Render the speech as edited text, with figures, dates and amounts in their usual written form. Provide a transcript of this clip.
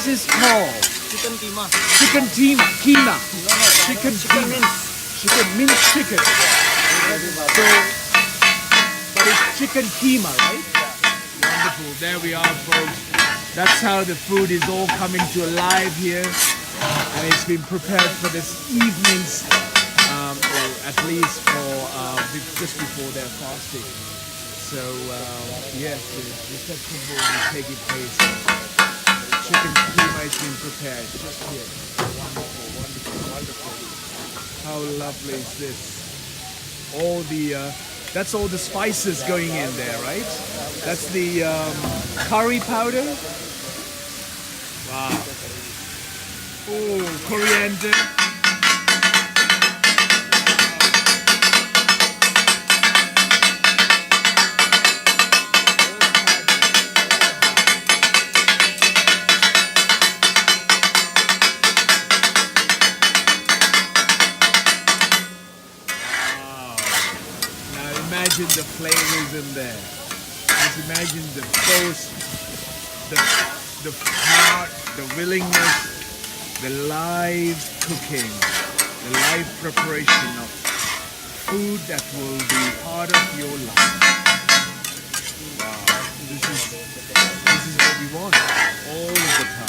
this is called? Chicken keema. Chicken keema. Chicken Chicken mince. Chicken minced chicken. So, but it's chicken keema, right? Wonderful. There we are, folks. That's how the food is all coming to life here, and it's been prepared for this evening's, or at least for just before their fasting. So yes, the reception will be taking place. Chicken keema has been prepared just here. Wonderful, wonderful, wonderful. How lovely is this? All the that's all the spices going in there, right? That's the curry powder. Wow. Oh, coriander. Imagine the flavors in there. Just imagine the thirst, the heart, the willingness, the live cooking, the live preparation of food that will be part of your life. Wow, this is what we want all of the time.